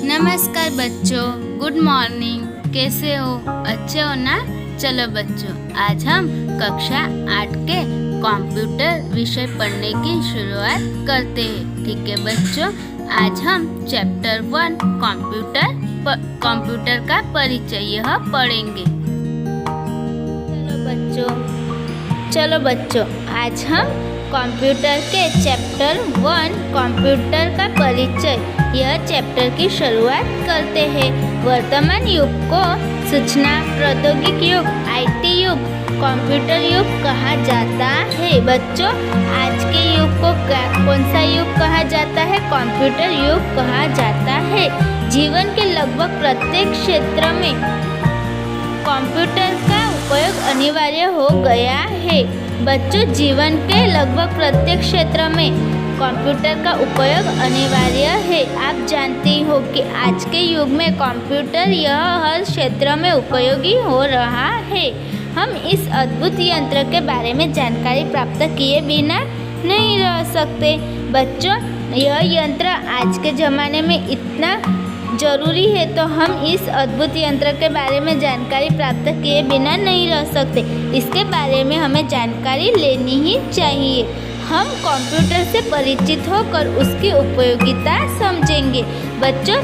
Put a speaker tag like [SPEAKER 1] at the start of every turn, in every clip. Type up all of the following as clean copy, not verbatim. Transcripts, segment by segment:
[SPEAKER 1] नमस्कार बच्चों, good morning. कैसे हो? अच्छे हो ना? चलो बच्चों, आज हम कक्षा 8 के कंप्यूटर विषय पढ़ने की शुरुआत करते हैं। ठीक है बच्चों, आज हम चैप्टर 1 कंप्यूटर का परिचय यह पढ़ेंगे। चलो बच्चों, आज हम कंप्यूटर के चैप्टर 1 कंप्यूटर का परिचय यह चैप्टर की शुरुआत करते हैं। वर्तमान युग को सूचना प्रौद्योगिकी युग, आईटी युग, कंप्यूटर युग कहा जाता है। बच्चों, आज के युग को कौन सा युग कहा जाता है? कंप्यूटर युग कहा जाता है। जीवन के लगभग प्रत्येक क्षेत्र में कंप्यूटर का उपयोग अनिवार्य हो गया है। बच्चों, जीवन के लगभग प्रत्येक क्षेत्र में कंप्यूटर का उपयोग अनिवार्य है। आप जानती हो कि आज के युग में कंप्यूटर यह हर क्षेत्र में उपयोगी हो रहा है। हम इस अद्भुत यंत्र के बारे में जानकारी प्राप्त किए बिना नहीं रह सकते। बच्चों, यह यंत्र आज के ज़माने में इतना जरूरी है, तो हम इस अद्भुत यंत्र के बारे में जानकारी प्राप्त किए बिना नहीं रह सकते। इसके बारे में हमें जानकारी लेनी ही चाहिए। हम कंप्यूटर से परिचित होकर उसकी उपयोगिता समझेंगे। बच्चों,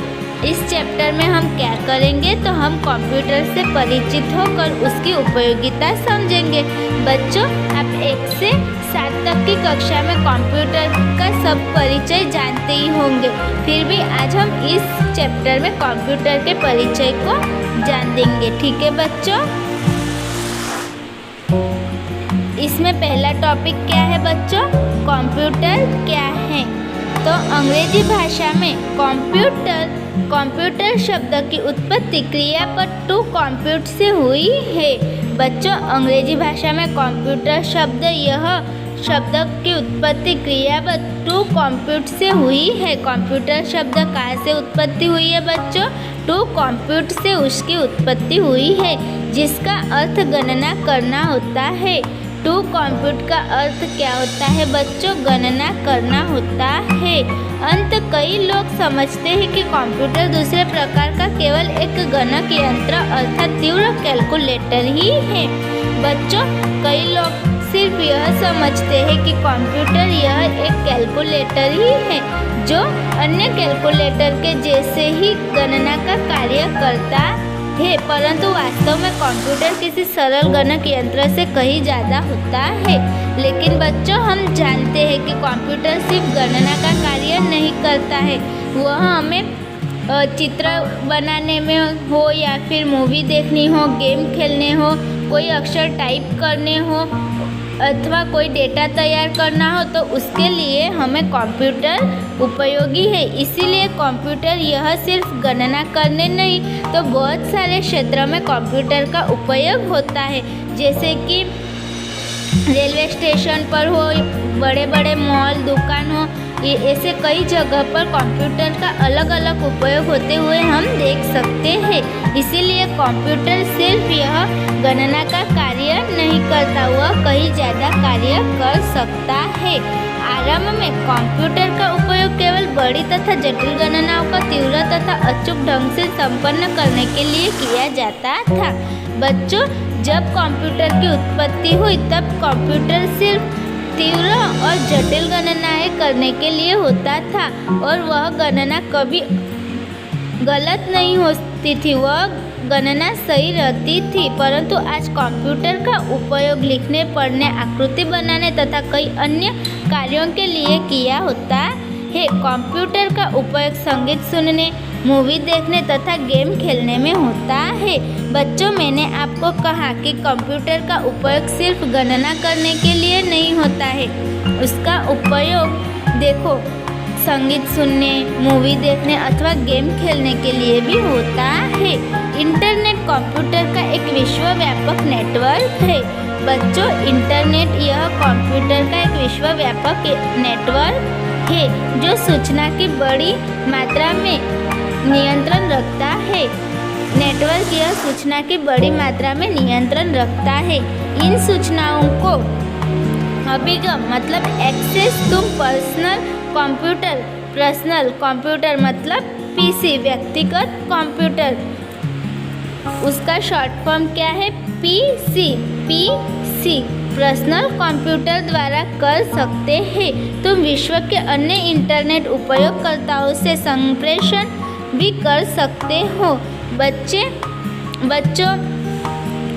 [SPEAKER 1] इस चैप्टर में हम क्या करेंगे? तो हम कंप्यूटर से परिचित होकर उसकी उपयोगिता समझेंगे। बच्चों, आप 1 से 7 तक की कक्षा में कंप्यूटर का सब परिचय जानते ही होंगे। फिर भी आज हम इस चैप्टर में कंप्यूटर के परिचय को जान देंगे। ठीक है बच्चों, इसमें पहला टॉपिक क्या है बच्चों? कंप्यूटर क्या है? तो अंग्रेजी भाषा में कंप्यूटर शब्द की उत्पत्ति क्रियापद टू कंप्यूट से हुई है। बच्चों, अंग्रेजी भाषा में कंप्यूटर शब्द यह शब्द की उत्पत्ति क्रियापद टू कंप्यूट से हुई है। कंप्यूटर शब्द कहाँ से उत्पत्ति हुई है बच्चों? टू कंप्यूट से उसकी उत्पत्ति हुई है, जिसका अर्थ गणना करना होता है। टू कंप्यूट का अर्थ क्या होता है बच्चों? गणना करना होता है। अंत कई लोग समझते हैं कि कंप्यूटर दूसरे प्रकार का केवल एक गणक यंत्र अर्थात तीव्र कैलकुलेटर ही है। बच्चों, कई लोग सिर्फ यह समझते हैं कि कंप्यूटर यह एक कैलकुलेटर ही है जो अन्य कैलकुलेटर के जैसे ही गणना का कार्य करता है, परंतु वास्तव में कंप्यूटर किसी सरल गणक यंत्र से कहीं ज़्यादा होता है। लेकिन बच्चों, हम जानते हैं कि कंप्यूटर सिर्फ गणना का कार्य नहीं करता है। वह हमें चित्र बनाने में हो या फिर मूवी देखनी हो, गेम खेलने हो, कोई अक्षर टाइप करने हो अथवा कोई डेटा तैयार करना हो, तो उसके लिए हमें कंप्यूटर उपयोगी है। इसीलिए कंप्यूटर यह सिर्फ गणना करने नहीं तो बहुत सारे क्षेत्रों में कंप्यूटर का उपयोग होता है। जैसे कि रेलवे स्टेशन पर हो, बड़े बड़े मॉल, दुकान हो, ये ऐसे कई जगह पर कंप्यूटर का अलग अलग उपयोग होते हुए हम देख सकते हैं। इसीलिए कंप्यूटर सिर्फ यह गणना का कार्य नहीं करता, वह कहीं ज़्यादा कार्य कर सकता है। आरंभ में कंप्यूटर का उपयोग केवल बड़ी तथा जटिल गणनाओं का तीव्र तथा अचूक ढंग से संपन्न करने के लिए किया जाता था। बच्चों, जब कंप्यूटर की उत्पत्ति हुई तब कंप्यूटर सिर्फ तीव्र और जटिल गणनाएं करने के लिए होता था और वह गणना कभी गलत नहीं होती थी, वह गणना सही रहती थी। परंतु आज कंप्यूटर का उपयोग लिखने, पढ़ने, आकृति बनाने तथा कई अन्य कार्यों के लिए किया होता है। कंप्यूटर का उपयोग संगीत सुनने, मूवी देखने तथा गेम खेलने में होता है। बच्चों, मैंने आपको कहा कि कंप्यूटर का उपयोग सिर्फ गणना करने के लिए नहीं होता है। उसका उपयोग देखो संगीत सुनने, मूवी देखने अथवा गेम खेलने के लिए भी होता है। इंटरनेट कंप्यूटर का एक विश्वव्यापक नेटवर्क है। बच्चों, इंटरनेट यह कंप्यूटर का एक विश्वव्यापक नेटवर्क है जो सूचना की बड़ी मात्रा में नियंत्रण रखता है। नेटवर्क यह सूचना की बड़ी मात्रा में नियंत्रण रखता है। इन सूचनाओं को अभिगम मतलब एक्सेस टू पर्सनल कंप्यूटर मतलब पीसी व्यक्तिगत कंप्यूटर, उसका शॉर्ट फॉर्म क्या है? पीसी। पीसी पर्सनल कंप्यूटर द्वारा कर सकते हैं। तुम विश्व के अन्य इंटरनेट उपयोगकर्ताओं से संप्रेषण भी कर सकते हो। बच्चों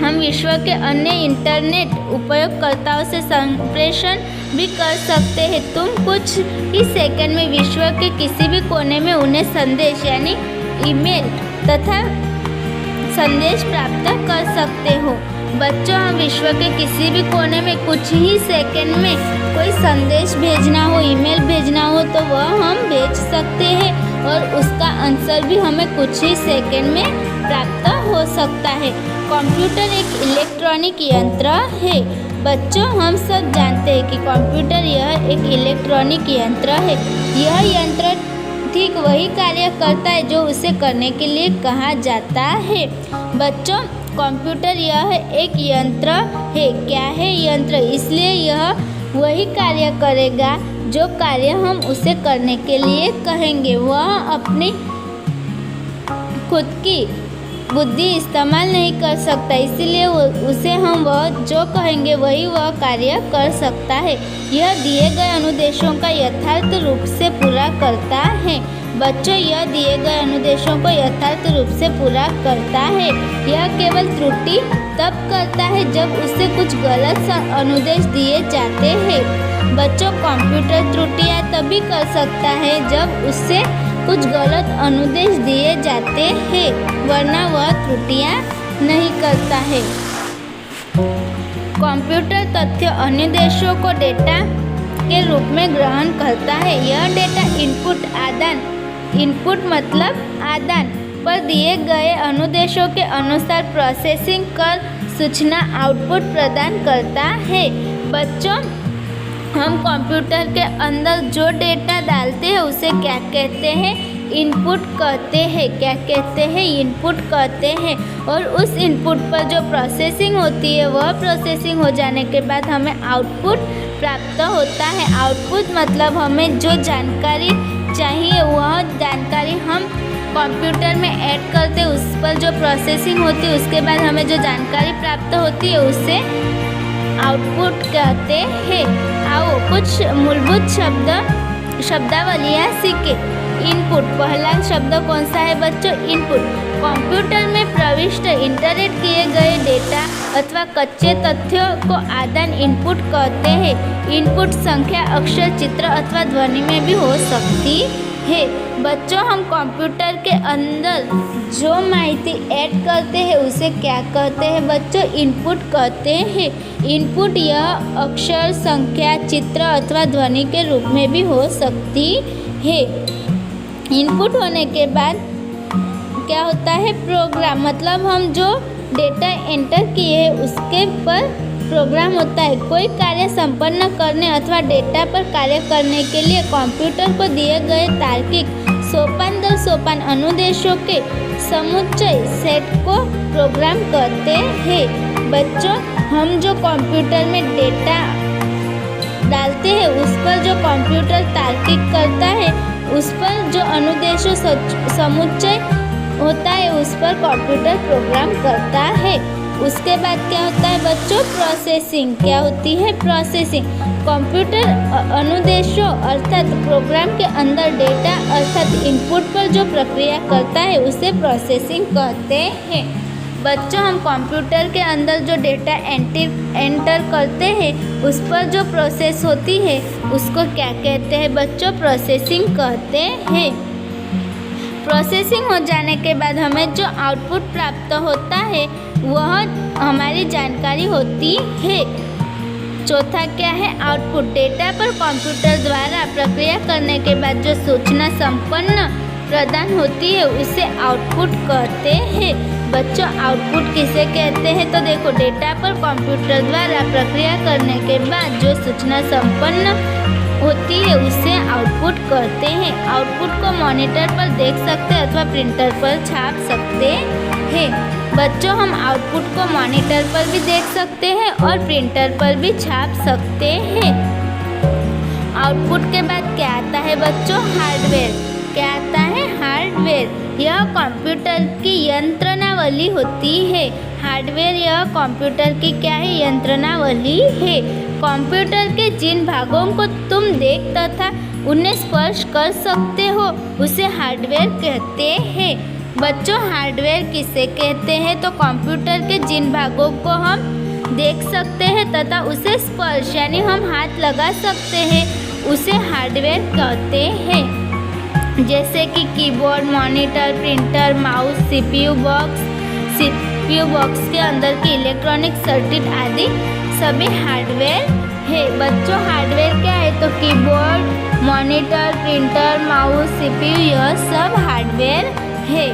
[SPEAKER 1] हम विश्व के अन्य इंटरनेट उपयोगकर्ताओं से संप्रेषण भी कर सकते हैं। तुम कुछ ही सेकंड में विश्व के किसी भी कोने में उन्हें संदेश यानी ईमेल तथा संदेश प्राप्त कर सकते हो। बच्चों हम विश्व के किसी भी कोने में कुछ ही सेकंड में कोई संदेश भेजना हो, ईमेल भेजना हो तो वह हम भेज सकते हैं और उसका आंसर भी हमें कुछ ही सेकंड में प्राप्त हो सकता है। कंप्यूटर एक इलेक्ट्रॉनिक यंत्र है। बच्चों हम सब जानते हैं कि कंप्यूटर यह एक इलेक्ट्रॉनिक यंत्र है। यह यंत्र ठीक वही कार्य करता है जो उसे करने के लिए कहा जाता है। बच्चों कंप्यूटर यह एक यंत्र है। क्या है यंत्र? इसलिए यह वही कार्य करेगा जो कार्य हम उसे करने के लिए कहेंगे। वह अपनी खुद की बुद्धि इस्तेमाल नहीं कर सकता, इसीलिए उसे हम वह जो कहेंगे वही वह कार्य कर सकता है। यह दिए गए अनुदेशों का यथार्थ रूप से पूरा करता है। बच्चों यह दिए गए अनुदेशों को यथार्थ रूप से पूरा करता है। यह केवल त्रुटि तब करता है जब उसे कुछ गलत अनुदेश दिए जाते हैं। बच्चों कंप्यूटर त्रुटियां तभी कर सकता है जब उसे कुछ गलत अनुदेश दिए जाते हैं, वरना वह त्रुटियां नहीं करता है। कंप्यूटर तथ्य अनुदेशों को डेटा के रूप में ग्रहण करता है। यह डेटा इनपुट मतलब आदान पर दिए गए अनुदेशों के अनुसार प्रोसेसिंग कर सूचना आउटपुट प्रदान करता है। बच्चों हम कंप्यूटर के अंदर जो डेटा डालते हैं उसे क्या कहते हैं? इनपुट कहते हैं। क्या कहते हैं? इनपुट कहते हैं। और उस इनपुट पर जो प्रोसेसिंग होती है वह प्रोसेसिंग हो जाने के बाद हमें आउटपुट प्राप्त होता है। आउटपुट मतलब हमें जो जानकारी चाहिए वह जानकारी हम कंप्यूटर में ऐड करते, उस पर जो प्रोसेसिंग होती है उसके बाद हमें जो जानकारी प्राप्त होती है उसे आउटपुट कहते हैं। आओ कुछ मूलभूत शब्दावलियाँ सीखें। इनपुट पहला शब्द कौन सा है बच्चों? इनपुट। कंप्यूटर में प्रविष्ट इंटरनेट किए गए डेटा अथवा कच्चे तथ्यों को आदान इनपुट कहते हैं। इनपुट संख्या अक्षर चित्र अथवा ध्वनि में भी हो सकती है। बच्चों हम कंप्यूटर के अंदर जो माहिती ऐड करते हैं उसे क्या कहते हैं बच्चों? इनपुट कहते हैं। इनपुट यह अक्षर संख्या चित्र अथवा ध्वनि के रूप में भी हो सकती है। इनपुट होने के बाद क्या होता है? प्रोग्राम मतलब हम जो डेटा एंटर किए हैं उसके पर प्रोग्राम होता है। कोई कार्य संपन्न करने अथवा डेटा पर कार्य करने के लिए कंप्यूटर को दिए गए तार्किक सोपान दर सोपान अनुदेशों के समुच्चय सेट को प्रोग्राम कहते हैं। बच्चों हम जो कंप्यूटर में डेटा डालते हैं उस पर जो कंप्यूटर तार्किक करता है, उस पर जो अनुदेशों समुच्चय होता है उस पर कंप्यूटर प्रोग्राम करता है। उसके बाद क्या होता है बच्चों? प्रोसेसिंग। क्या होती है? प्रोसेसिंग। कंप्यूटर अनुदेशों अर्थात प्रोग्राम के अंदर डेटा अर्थात इनपुट पर जो प्रक्रिया करता है उसे प्रोसेसिंग कहते हैं। बच्चों हम कंप्यूटर के अंदर जो डेटा एंटर करते हैं उस पर जो प्रोसेस होती है उसको क्या कहते हैं बच्चों? प्रोसेसिंग कहते हैं। प्रोसेसिंग हो जाने के बाद हमें जो आउटपुट प्राप्त होता है वह हमारी जानकारी होती है। चौथा क्या है? आउटपुट। डेटा पर कंप्यूटर द्वारा प्रक्रिया करने के बाद जो सूचना संपन्न प्रदान होती है उसे आउटपुट कहते हैं। बच्चों आउटपुट किसे कहते हैं? तो देखो डेटा पर कंप्यूटर द्वारा प्रक्रिया करने के बाद जो सूचना संपन्न होती है उसे आउटपुट कहते हैं। आउटपुट को मॉनिटर पर देख सकते हैं अथवा प्रिंटर पर छाप सकते हैं। बच्चों हम आउटपुट को मॉनिटर पर भी देख सकते हैं और प्रिंटर पर भी छाप सकते हैं। आउटपुट के बाद क्या आता है बच्चों? हार्डवेयर। क्या आता है? हार्डवेयर। यह कंप्यूटर की यंत्रणावली होती है। हार्डवेयर यह कंप्यूटर की क्या है? यंत्रणावली है। कंप्यूटर के जिन भागों को तुम देख तथा उन्हें स्पर्श कर सकते हो उसे हार्डवेयर कहते हैं। बच्चों, हार्डवेयर किसे कहते हैं? तो कंप्यूटर के जिन भागों को हम देख सकते हैं तथा उसे स्पर्श यानी हम हाथ लगा सकते हैं उसे हार्डवेयर कहते हैं। जैसे कि keyboard, monitor, printer, mouse, CPU box के अंदर की इलेक्ट्रॉनिक सर्किट आदि सभी हार्डवेयर है। बच्चों, हार्डवेयर क्या है? तो keyboard, monitor, printer, mouse, CPU यह सब हार्डवेयर है।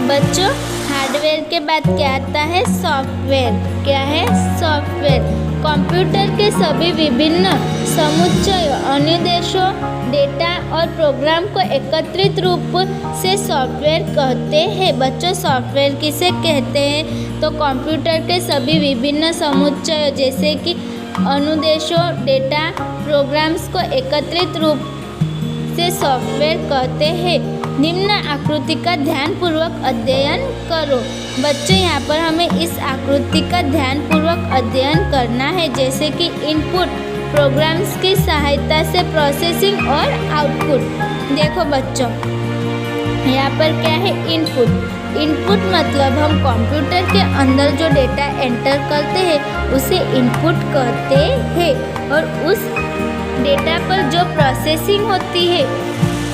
[SPEAKER 1] बच्चों, हार्डवेयर के बाद क्या आता है? सॉफ्टवेयर। क्या है? सॉफ्टवेयर। कंप्यूटर के सभी विभिन्न समुच्चय, अनुदेशों, डेटा और प्रोग्राम को एकत्रित रूप से सॉफ्टवेयर कहते हैं। बच्चों, सॉफ्टवेयर किसे कहते हैं? तो कंप्यूटर के सभी विभिन्न समुच्चय जैसे कि अनुदेशों, डेटा, प्रोग्राम्स को एकत्रित रूप से सॉफ्टवेयर कहते हैं। निम्न आकृति का ध्यानपूर्वक अध्ययन करो। बच्चों, यहाँ पर हमें इस आकृति का ध्यानपूर्वक अध्ययन करना है। जैसे कि इनपुट, प्रोग्राम्स की सहायता से प्रोसेसिंग और आउटपुट। देखो बच्चों, यहाँ पर क्या है? इनपुट। इनपुट मतलब हम कंप्यूटर के अंदर जो डेटा एंटर करते हैं उसे इनपुट कहते हैं और उस डेटा पर जो प्रोसेसिंग होती है,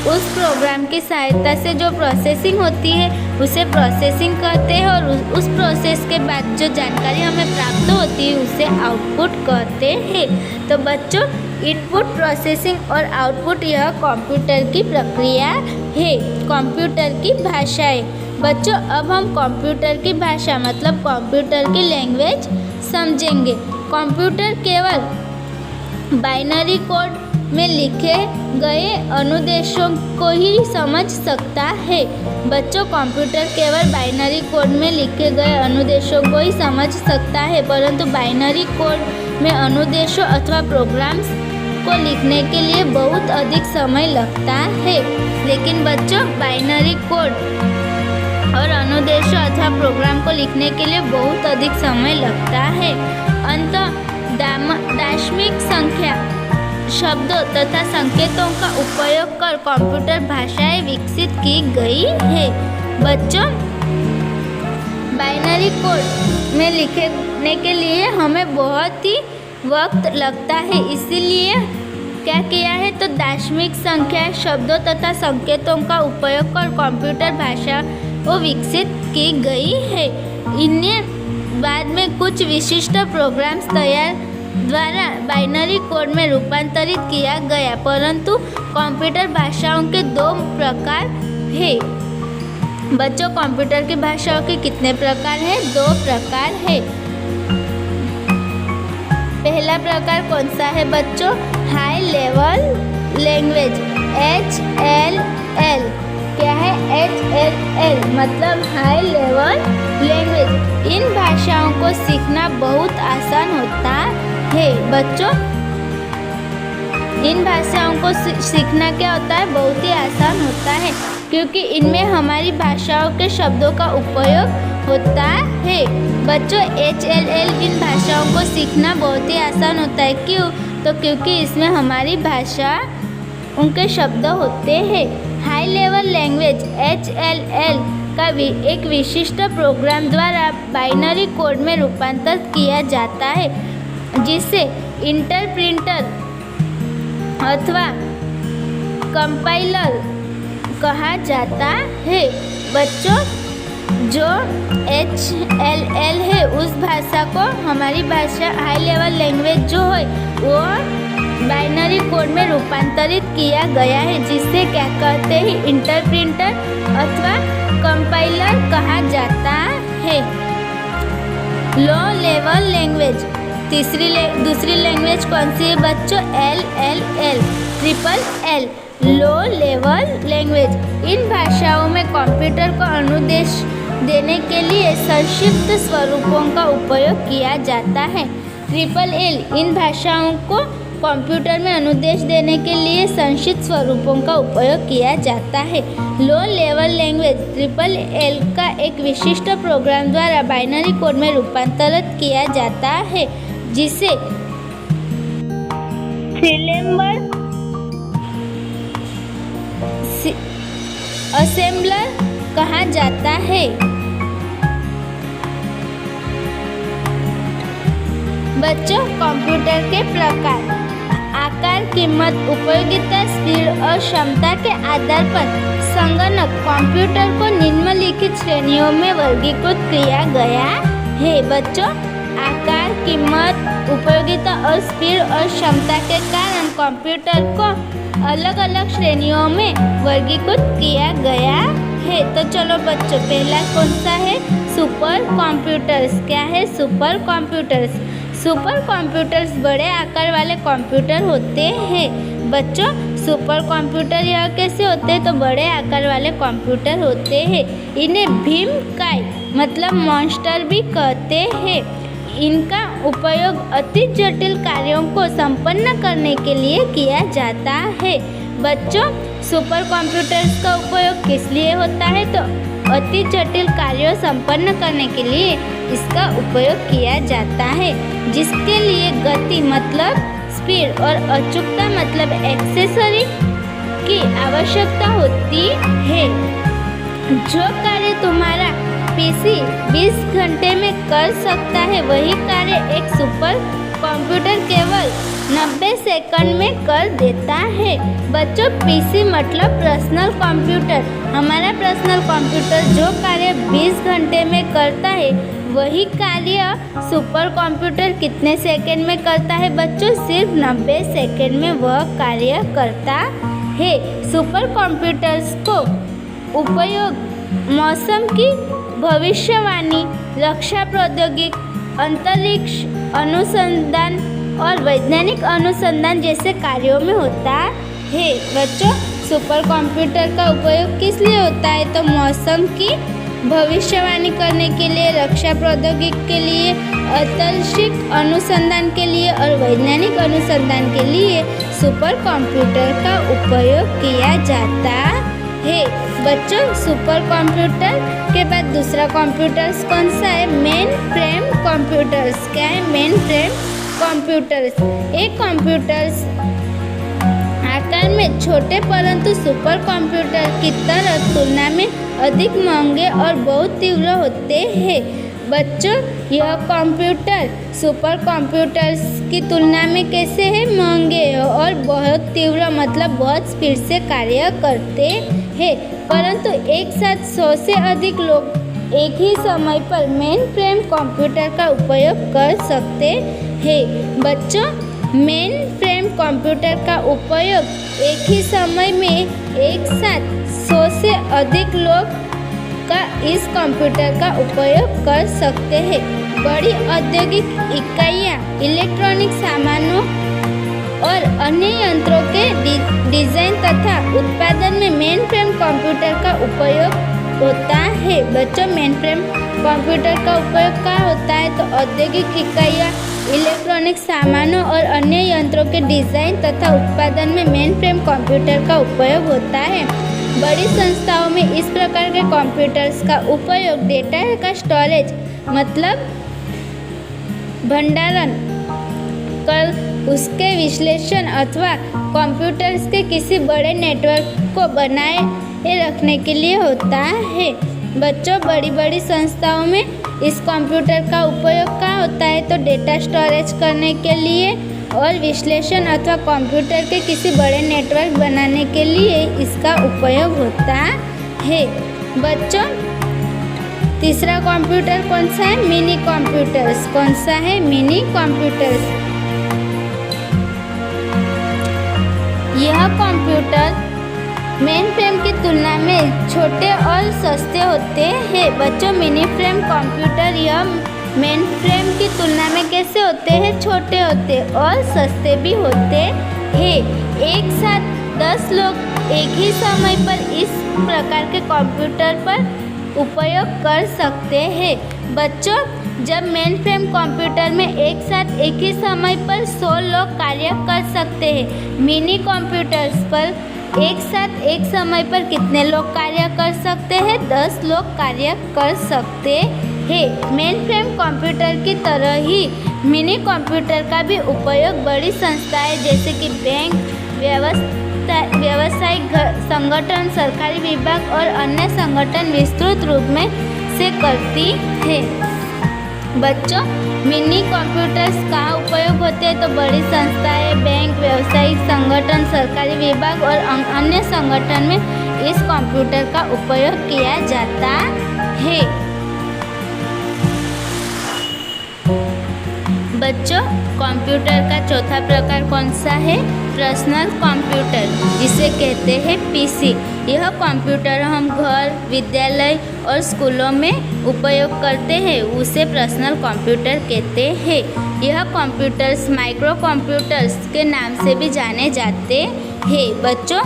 [SPEAKER 1] उस प्रोग्राम की सहायता से जो प्रोसेसिंग होती है उसे प्रोसेसिंग कहते हैं और उस प्रोसेस के बाद जो जानकारी हमें प्राप्त होती है उसे आउटपुट कहते हैं। तो बच्चों, इनपुट, प्रोसेसिंग और आउटपुट यह कंप्यूटर की प्रक्रिया है, कंप्यूटर की भाषा है। बच्चों, अब हम कंप्यूटर की भाषा मतलब कंप्यूटर की लैंग्वेज समझेंगे। कंप्यूटर केवल बाइनरी कोड में लिखे गए अनुदेशों को ही समझ सकता है। बच्चों, कंप्यूटर केवल बाइनरी कोड में लिखे गए अनुदेशों को ही समझ सकता है, परंतु बाइनरी कोड में अनुदेशों अथवा प्रोग्राम्स को लिखने के लिए बहुत अधिक समय लगता है। लेकिन बच्चों, बाइनरी कोड और अनुदेशों अथवा प्रोग्राम को लिखने के लिए बहुत अधिक समय लगता है। अंततः दार्शनिक संख्या, शब्दों तथा संकेतों का उपयोग कर कंप्यूटर भाषाएं विकसित की गई है। बच्चों, बाइनरी कोड में लिखने के लिए हमें बहुत ही वक्त लगता है, इसीलिए क्या किया है? तो दार्शनिक संख्या, शब्दों तथा संकेतों का उपयोग कर कंप्यूटर भाषा वो विकसित की गई है। इन्हें बाद में कुछ विशिष्ट प्रोग्राम्स तैयार द्वारा बाइनरी कोड में रूपांतरित किया गया, परंतु कंप्यूटर भाषाओं के दो प्रकार हैं। बच्चों, कंप्यूटर की भाषाओं के कितने प्रकार हैं? दो प्रकार है। पहला प्रकार कौन सा है बच्चों? High level language, HLL। क्या है? HLL मतलब हाई लेवल लैंग्वेज। इन भाषाओं को सीखना बहुत आसान होता है। बच्चों, इन भाषाओं को सीखना क्या होता है? बहुत ही आसान होता है, क्योंकि इनमें हमारी भाषाओं के शब्दों का उपयोग होता है। बच्चों, HLL इन भाषाओं को सीखना बहुत ही आसान होता है। क्यों? तो क्योंकि इसमें हमारी भाषा उनके शब्द होते हैं। हाई लेवल लैंग्वेज HLL का एक विशिष्ट प्रोग्राम द्वारा बाइनरी कोड में रूपांतरित किया जाता है, जिसे इंटरप्रिटर अथवा कंपाइलर कहा जाता है। बच्चों, जो HLL है उस भाषा को हमारी भाषा हाई लेवल लैंग्वेज जो है वो बाइनरी कोड में रूपांतरित किया गया है, जिसे क्या कहते हैं? इंटरप्रिटर अथवा कंपाइलर कहा जाता है। लो लेवल लैंग्वेज, दूसरी लैंग्वेज कौन सी है बच्चों? LLL, LLL, low level language. इन भाषाओं में कंप्यूटर को अनुदेश देने के लिए संक्षिप्त स्वरूपों का उपयोग किया जाता है। LLL इन भाषाओं को कंप्यूटर में अनुदेश देने के लिए संक्षिप्त स्वरूपों का उपयोग किया जाता है। लो लेवल लैंग्वेज LLL का एक विशिष्ट प्रोग्राम द्वारा बाइनरी कोड में रूपांतरित किया जाता है, जिसे असेंबलर कहा जाता है। बच्चों, कंप्यूटर के प्रकार, आकार, कीमत, उपयोगिता, स्पीड और क्षमता के आधार पर संगणक कंप्यूटर को निम्नलिखित श्रेणियों में वर्गीकृत किया गया है। बच्चों, आकार, कीमत, उपयोगिता और स्पीड और क्षमता के कारण कंप्यूटर को अलग अलग श्रेणियों में वर्गीकृत किया गया है। तो चलो बच्चों, पहला कौन सा है? Super computers. क्या है? Super computers. सुपर कंप्यूटर्स बड़े आकार वाले कंप्यूटर होते हैं। बच्चों, सुपर कंप्यूटर यह कैसे होते हैं? तो बड़े आकार वाले कंप्यूटर होते हैं। इन्हें भीमकाय मतलब मॉन्स्टर भी कहते हैं। इनका उपयोग अति जटिल कार्यों को संपन्न करने के लिए किया जाता है। बच्चों, सुपर कंप्यूटर्स का उपयोग किस लिए होता है? तो अति जटिल कार्यों संपन्न करने के लिए इसका उपयोग किया जाता है, जिसके लिए गति मतलब स्पीड और अचूकता मतलब एक्सेसरी की आवश्यकता होती है। जो कार्य तुम्हारा पीसी 20 घंटे में कर सकता है, वही कार्य एक सुपर कंप्यूटर केवल 90 सेकंड में कर देता है। बच्चों, पीसी मतलब पर्सनल कंप्यूटर। हमारा पर्सनल कंप्यूटर जो कार्य 20 घंटे में करता है, वही कार्य सुपर कंप्यूटर कितने सेकंड में करता है? बच्चों, सिर्फ 90 सेकंड में वह कार्य करता है। सुपर कंप्यूटर्स को उपयोग मौसम की भविष्यवाणी, रक्षा प्रौद्योगिकी, अंतरिक्ष अनुसंधान और वैज्ञानिक अनुसंधान जैसे कार्यों में होता है। बच्चों, सुपर कंप्यूटर का उपयोग किस लिए होता है? तो मौसम की भविष्यवाणी करने के लिए, रक्षा प्रौद्योगिकी के लिए, अंतरिक्ष अनुसंधान के लिए और वैज्ञानिक अनुसंधान के लिए सुपर कंप्यूटर का उपयोग किया जाता है। बच्चों, सुपर कंप्यूटर के बाद दूसरा कंप्यूटर्स कौन सा है? Main frame computers. क्या है? Main frame computers. एक कंप्यूटर्स आकार में छोटे परंतु सुपर कंप्यूटर की तरह तुलना में अधिक महंगे और बहुत तीव्र होते हैं। बच्चों, यह कंप्यूटर सुपर कंप्यूटर्स की तुलना में कैसे है? महंगे और बहुत तीव्र मतलब बहुत स्पीड से कार्य करते हैं, परंतु एक साथ 100 से अधिक लोग एक ही समय पर मेन फ्रेम कंप्यूटर का उपयोग कर सकते हैं। बच्चों, मेन फ्रेम कंप्यूटर का उपयोग एक ही समय में एक साथ 100 से अधिक लोग का इस कंप्यूटर का उपयोग कर सकते हैं। बड़ी औद्योगिक इकाइयाँ इलेक्ट्रॉनिक सामानों और अन्य यंत्रों के डिजाइन तथा उत्पादन में मेन फ्रेम कंप्यूटर का उपयोग होता है। बच्चों, मेन फ्रेम कंप्यूटर का उपयोग क्या होता है? तो औद्योगिक इकाइयाँ इलेक्ट्रॉनिक सामानों और अन्य यंत्रों के डिजाइन तथा उत्पादन में मेन फ्रेम कंप्यूटर का उपयोग होता है। बड़ी संस्थाओं में इस प्रकार के कंप्यूटर्स का उपयोग डेटा का स्टोरेज मतलब भंडारण कर उसके विश्लेषण अथवा कंप्यूटर्स के किसी बड़े नेटवर्क को बनाए रखने के लिए होता है। बच्चों, बड़ी बड़ी संस्थाओं में इस कंप्यूटर का उपयोग क्या होता है? तो डेटा स्टोरेज करने के लिए और विश्लेषण अथवा कंप्यूटर के किसी बड़े नेटवर्क बनाने के लिए इसका उपयोग होता है। बच्चों, तीसरा कंप्यूटर कौन सा है? Mini computers. कौन सा है? Mini computers. यह कंप्यूटर मेन फ्रेम की तुलना में छोटे और सस्ते होते हैं। बच्चों, मिनी फ्रेम कंप्यूटर यह मेन फ्रेम की तुलना में कैसे होते हैं? छोटे होते और सस्ते भी होते हैं। एक साथ 10 लोग एक ही समय पर इस प्रकार के कंप्यूटर पर उपयोग कर सकते हैं। बच्चों, जब मेन फ्रेम कंप्यूटर में एक साथ एक ही समय पर 100 लोग कार्य कर सकते हैं। मिनी कंप्यूटर्स पर एक साथ एक समय पर कितने लोग कार्य कर सकते हैं? 10 लोग कार्य कर सकते हैं। मेन फ्रेम कंप्यूटर की तरह ही मिनी कंप्यूटर का भी उपयोग बड़ी संस्थाएं जैसे कि बैंक, व्यावसायिक संगठन, सरकारी विभाग और अन्य संगठन विस्तृत रूप में से करती है। बच्चों, मिनी कंप्यूटर्स कहाँ उपयोग होते हैं? तो बड़ी संस्थाएं, बैंक, व्यावसायिक संगठन, सरकारी विभाग और अन्य संगठन में इस कंप्यूटर का उपयोग किया जाता है। बच्चों, कंप्यूटर का चौथा प्रकार कौन सा है? पर्सनल कंप्यूटर, जिसे कहते हैं पीसी। यह कंप्यूटर हम घर, विद्यालय और स्कूलों में उपयोग करते हैं, उसे पर्सनल कंप्यूटर कहते हैं। यह कंप्यूटर्स माइक्रो कंप्यूटर्स के नाम से भी जाने जाते हैं। बच्चों,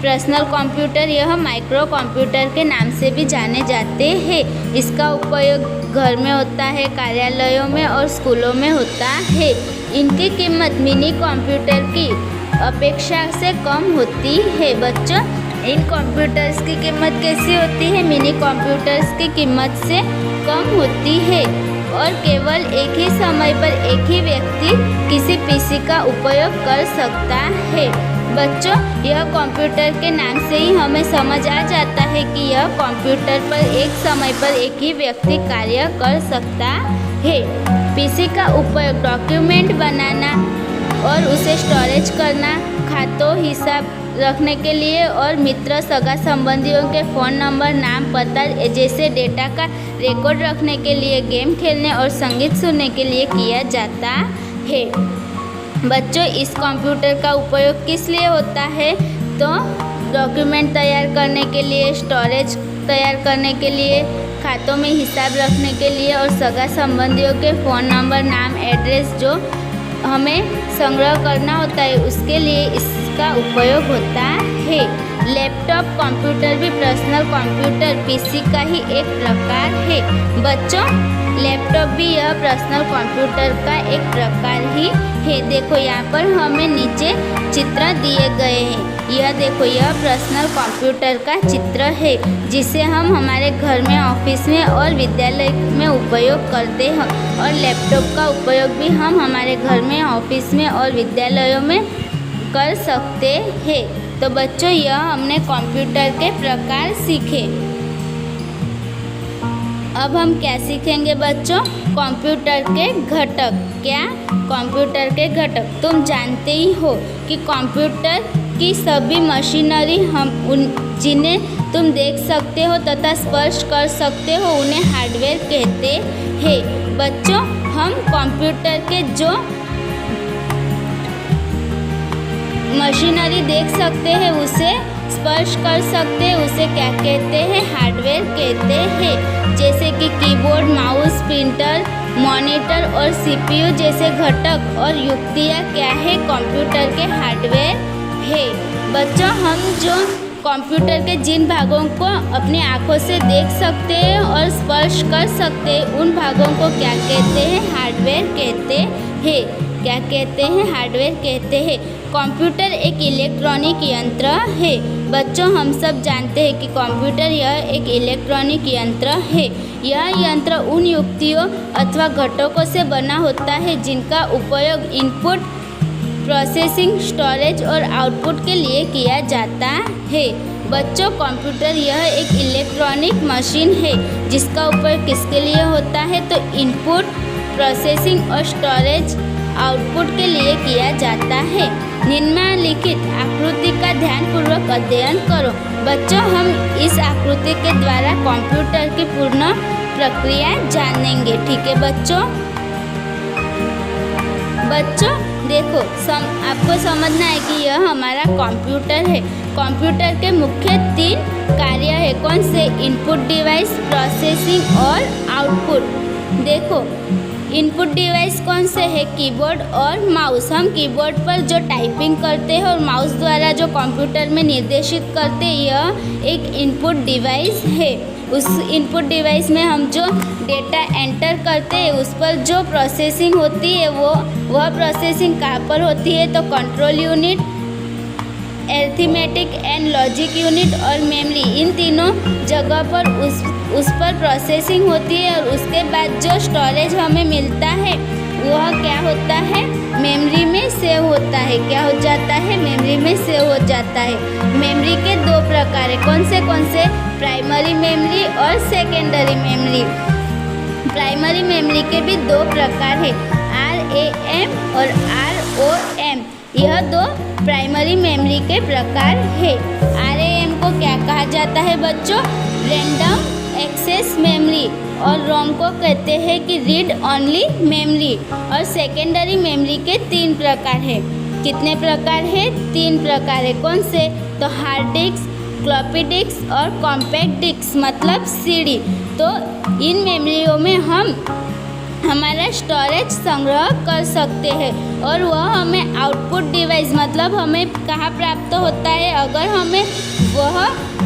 [SPEAKER 1] पर्सनल कंप्यूटर यह माइक्रो कंप्यूटर के नाम से भी जाने जाते हैं। इसका उपयोग घर में होता है, कार्यालयों में और स्कूलों में होता है। इनकी कीमत मिनी कंप्यूटर की अपेक्षा से कम होती है। बच्चों, इन कंप्यूटर्स की कीमत कैसी होती है? मिनी कंप्यूटर्स की कीमत से कम होती है और केवल एक ही समय पर एक ही व्यक्ति किसी पीसी का उपयोग कर सकता है। बच्चों, यह कंप्यूटर के नाम से ही हमें समझ आ जाता है कि यह कंप्यूटर पर एक समय पर एक ही व्यक्ति कार्य कर सकता है। पीसी का उपयोग डॉक्यूमेंट बनाना और उसे स्टोरेज करना, खातों हिसाब रखने के लिए और मित्र, सगा संबंधियों के फ़ोन नंबर, नाम, पता जैसे डेटा का रिकॉर्ड रखने के लिए, गेम खेलने और संगीत सुनने के लिए किया जाता है। बच्चों, इस कंप्यूटर का उपयोग किस लिए होता है? तो डॉक्यूमेंट तैयार करने के लिए, स्टोरेज तैयार करने के लिए, खातों में हिसाब रखने के लिए और सगा संबंधियों के फ़ोन नंबर, नाम, एड्रेस जो हमें संग्रह करना होता है उसके लिए इसका उपयोग होता है। लैपटॉप कंप्यूटर भी पर्सनल कंप्यूटर पीसी का ही एक प्रकार है। बच्चों, लैपटॉप भी यह पर्सनल कंप्यूटर का एक प्रकार ही है। देखो, यहाँ पर हमें नीचे चित्र दिए गए हैं। यह देखो, यह पर्सनल कंप्यूटर का चित्र है जिसे हम हमारे घर में, ऑफिस में और विद्यालय में उपयोग करते हैं। और लैपटॉप का उपयोग भी हम हमारे घर में, ऑफिस में और विद्यालयों में कर सकते हैं। तो बच्चों, यह हमने कंप्यूटर के प्रकार सीखे। अब हम क्या सीखेंगे बच्चों? कंप्यूटर के घटक। क्या? कंप्यूटर के घटक। तुम जानते ही हो कि कंप्यूटर की सभी मशीनरी जिन्हें तुम देख सकते हो तथा स्पर्श कर सकते हो उन्हें हार्डवेयर कहते हैं। बच्चों, हम कंप्यूटर के जो मशीनरी देख सकते हैं, उसे स्पर्श कर सकते हैं, उसे क्या कहते हैं? हार्डवेयर कहते हैं। जैसे कि कीबोर्ड, माउस, प्रिंटर, मॉनिटर और सीपीयू जैसे घटक और युक्तियाँ क्या है? कंप्यूटर के हार्डवेयर है। बच्चों, हम जो कंप्यूटर के जिन भागों को अपनी आँखों से देख सकते हैं और स्पर्श कर सकते हैं, उन भागों को क्या कहते हैं? हार्डवेयर कहते हैं। क्या कहते हैं? हार्डवेयर कहते हैं। कंप्यूटर एक इलेक्ट्रॉनिक यंत्र है। बच्चों, हम सब जानते हैं कि कंप्यूटर यह एक इलेक्ट्रॉनिक यंत्र है। यह यंत्र उन युक्तियों अथवा घटकों से बना होता है जिनका उपयोग इनपुट, प्रोसेसिंग, स्टोरेज और आउटपुट के लिए किया जाता है। बच्चों, कंप्यूटर यह एक इलेक्ट्रॉनिक मशीन है जिसका उपयोग किसके लिए होता है? तो इनपुट, प्रोसेसिंग और स्टोरेज, आउटपुट के लिए किया जाता है। निम्नलिखित आकृति का ध्यानपूर्वक अध्ययन करो। बच्चों, हम इस आकृति के द्वारा कंप्यूटर की पूर्ण प्रक्रिया जानेंगे। ठीक है बच्चों? बच्चों, देखो, आपको समझना है कि यह हमारा कंप्यूटर है। कंप्यूटर के मुख्य 3 कार्य है। कौन से? इनपुट डिवाइस, प्रोसेसिंग और आउटपुट। देखो, इनपुट डिवाइस कौन से है? कीबोर्ड और माउस। हम कीबोर्ड पर जो टाइपिंग करते हैं और माउस द्वारा जो कंप्यूटर में निर्देशित करते हैं, यह एक इनपुट डिवाइस है। उस इनपुट डिवाइस में हम जो डेटा एंटर करते हैं उस पर जो प्रोसेसिंग होती है वह प्रोसेसिंग कहाँ पर होती है, तो control unit, arithmetic and logic unit और मेमोरी, इन तीनों जगह पर उस पर प्रोसेसिंग होती है। और उसके बाद जो स्टोरेज हमें मिलता है वह क्या होता है, मेमोरी में सेव होता है। क्या हो जाता है, मेमोरी में सेव हो जाता है। मेमोरी के दो प्रकार है, कौन से, प्राइमरी मेमोरी और सेकेंडरी मेमोरी। प्राइमरी मेमोरी के भी दो प्रकार है, RAM और ROM। यह दो प्राइमरी मेमोरी के प्रकार है। RAM को क्या कहा जाता है बच्चों, रैंडम एक्सेस मेमोरी, और रोम को कहते हैं कि रीड ओनली मेमोरी। और सेकेंडरी मेमोरी के 3 प्रकार है। कितने प्रकार है, 3 प्रकार है। कौन से, तो हार्ड डिस्क, फ्लॉपी डिस्क और कॉम्पैक्ट डिस्क मतलब CD। तो इन मेमोरियों में हम हमारा स्टोरेज संग्रह कर सकते हैं और वह हमें आउटपुट डिवाइस मतलब हमें कहाँ प्राप्त होता है, अगर हमें वह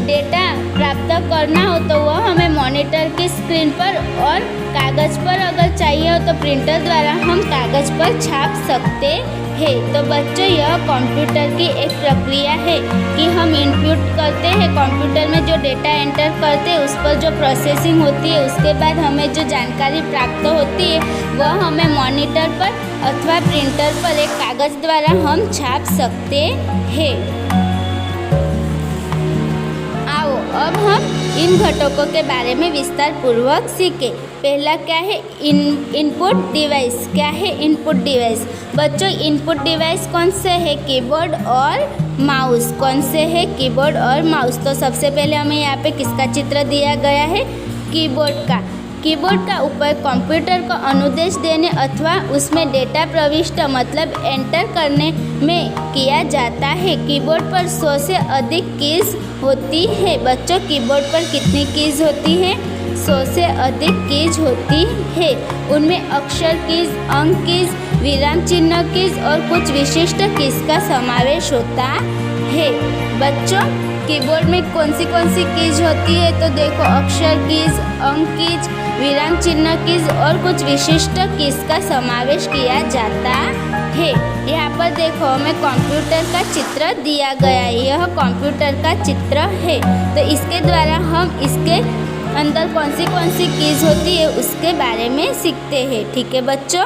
[SPEAKER 1] डेटा प्राप्त करना हो तो वह हमें मॉनिटर की स्क्रीन पर और कागज़ पर अगर चाहिए हो तो प्रिंटर द्वारा हम कागज़ पर छाप सकते हैं। तो बच्चों यह कंप्यूटर की एक प्रक्रिया है कि हम इनपुट करते हैं, कंप्यूटर में जो डेटा एंटर करते हैं उस पर जो प्रोसेसिंग होती है, उसके बाद हमें जो जानकारी प्राप्त होती है वह हमें मॉनिटर पर अथवा प्रिंटर पर एक कागज़ द्वारा हम छाप सकते हैं। आओ अब हम इन घटकों के बारे में विस्तार पूर्वक सीखें। पहला क्या है, इनपुट डिवाइस। क्या है इनपुट डिवाइस बच्चों, इनपुट डिवाइस कौन से है, कीबोर्ड और माउस। कौन से है, कीबोर्ड और माउस। तो सबसे पहले हमें यहाँ पे किसका चित्र दिया गया है, कीबोर्ड का। कीबोर्ड का उपयोग कंप्यूटर को अनुदेश देने अथवा उसमें डेटा प्रविष्ट मतलब एंटर करने में किया जाता है। कीबोर्ड पर 100 से अधिक कीज होती है। बच्चों कीबोर्ड पर कितनी कीज होती है, 100 से अधिक कीज होती है। उनमें अक्षर कीज, अंक कीज, विराम चिन्ह कीज और कुछ विशिष्ट कीज का समावेश होता है। बच्चों कीबोर्ड में कौन सी कीज होती है, तो देखो अक्षर कीज, अंक कीज, विराम चिन्ह कीज और कुछ विशिष्ट कीज का समावेश किया जाता है। यहाँ पर देखो हमें कंप्यूटर का चित्र दिया गया है, यह कंप्यूटर का चित्र है। तो इसके द्वारा हम इसके अंदर कौन सी कीज होती है उसके बारे में सीखते हैं। ठीक है बच्चों,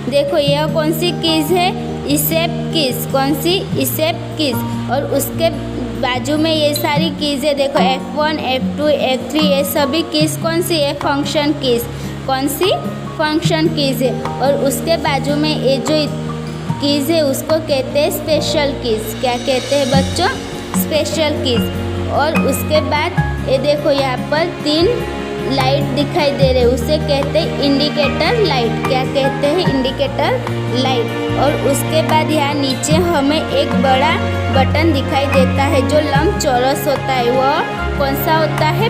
[SPEAKER 1] देखो यह कौन सी कीज है, इसेप कीज। कौन सी, इसेप कीज। और उसके बाजू में ये सारी कीज है, देखो F1, F2, F3, ये सभी कीज कौन सी है, फंक्शन कीज। कौन सी, फंक्शन कीज है। और उसके बाजू में ये जो कीज है उसको कहते हैं स्पेशल कीज। क्या कहते हैं बच्चों, स्पेशल कीज। और उसके बाद ये देखो यहाँ पर 3 लाइट दिखाई दे रहे, उसे कहते हैं इंडिकेटर लाइट। क्या कहते हैं, इंडिकेटर लाइट। और उसके बाद यहाँ नीचे हमें एक बड़ा बटन दिखाई देता है जो लंबचौरस होता है, वह कौन सा होता है,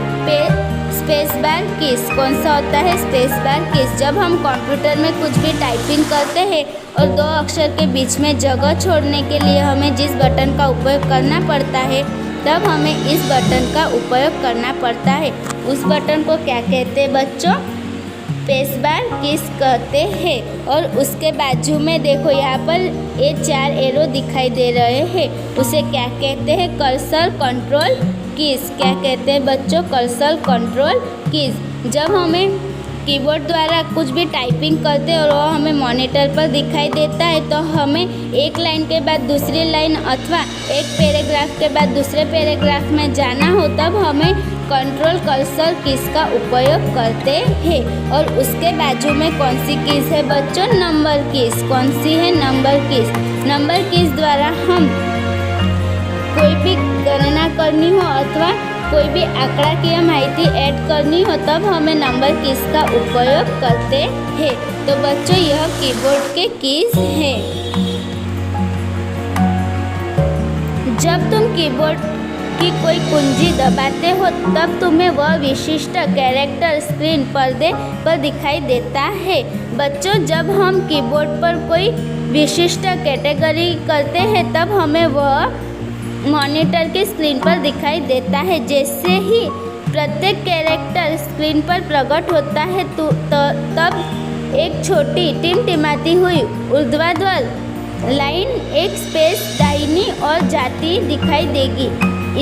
[SPEAKER 1] स्पेस बार कीज। कौन सा होता है, स्पेस बार कीज। जब हम कंप्यूटर में कुछ भी टाइपिंग करते हैं और 2 अक्षर के बीच में जगह छोड़ने के लिए हमें जिस बटन का उपयोग करना पड़ता है तब हमें इस बटन का उपयोग करना पड़ता है। उस बटन को क्या कहते हैं बच्चों, स्पेस बार कीज कहते हैं। और उसके बाजू में देखो यहाँ पर ये 4 एरो दिखाई दे रहे हैं, उसे क्या कहते हैं, कर्सर कंट्रोल कीज। क्या कहते हैं बच्चों, कर्सर कंट्रोल कीज। जब हमें कीबोर्ड द्वारा कुछ भी टाइपिंग करते हैं और वह हमें मॉनिटर पर दिखाई देता है तो हमें एक लाइन के बाद दूसरी लाइन अथवा एक पैराग्राफ के बाद दूसरे पैराग्राफ में जाना हो तब हमें कंट्रोल कर्सर कीज का उपयोग करते हैं। और उसके बाजू में कौन सी कीज है बच्चों, नंबर कीज। कौन सी है, नंबर कीज। नंबर कीज द्वारा हम कोई भी गणना करनी हो अथवा कोई भी आंकड़ा की माहिती ऐड करनी हो तब हमें नंबर कीज का उपयोग करते हैं। तो बच्चों यह कीबोर्ड के कीज हैं। जब तुम कीबोर्ड की कोई कुंजी दबाते हो तब तुम्हें वह विशिष्ट कैरेक्टर स्क्रीन पर्दे पर दिखाई देता है। बच्चों, जब हम कीबोर्ड पर कोई विशिष्ट कैटेगरी करते हैं तब हमें वह मॉनिटर की स्क्रीन पर दिखाई देता है। जैसे ही प्रत्येक कैरेक्टर स्क्रीन पर प्रकट होता है तब एक छोटी टिमटिमाती हुई ऊर्ध्वाधर लाइन एक स्पेस दाहिनी ओर जाती दिखाई देगी।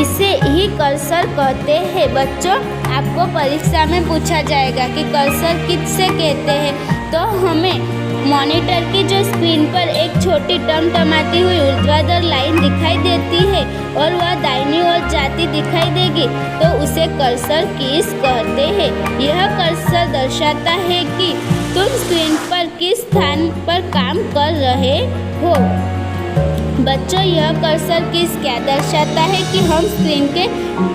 [SPEAKER 1] इसे ही कर्सर कहते हैं। बच्चों, आपको परीक्षा में पूछा जाएगा कि कर्सर किससे कहते हैं, तो हमें मॉनिटर की जो स्क्रीन पर एक छोटी टमटमाती हुई ऊर्ध्वाधर लाइन दिखाई देती है और वह दाहिनी ओर जाती दिखाई देगी तो उसे कर्सर कीज कहते हैं। यह कर्सर दर्शाता है कि तुम स्क्रीन पर किस स्थान पर काम कर रहे हो। बच्चों, यह कर्सर कीज क्या दर्शाता है कि हम स्क्रीन के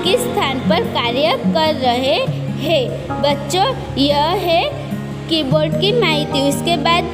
[SPEAKER 1] किस स्थान पर कार्य कर रहे हैं। बच्चों, यह है कीबोर्ड की माहिती। उसके बाद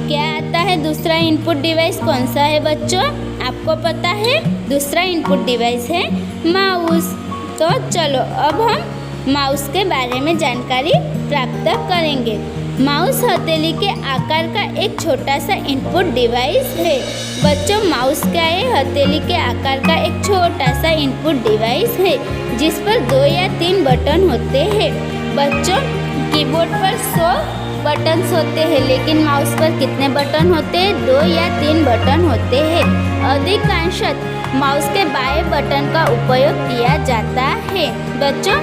[SPEAKER 1] क्या आता है, दूसरा इनपुट डिवाइस कौन सा है बच्चों, आपको पता है? दूसरा इनपुट डिवाइस है माउस। तो चलो अब हम माउस के बारे में जानकारी प्राप्त करेंगे। माउस हथेली के आकार का एक छोटा सा इनपुट डिवाइस है। बच्चों, माउस क्या है? हथेली के आकार का एक छोटा सा इनपुट डिवाइस है जिस पर 2 या 3 बटन होते हैं। बच्चों, कीबोर्ड पर 100 बटन्स होते हैं लेकिन माउस पर कितने बटन होते हैं? 2 या 3 बटन होते हैं। अधिकांशतः माउस के बाएं बटन का उपयोग किया जाता है। बच्चों,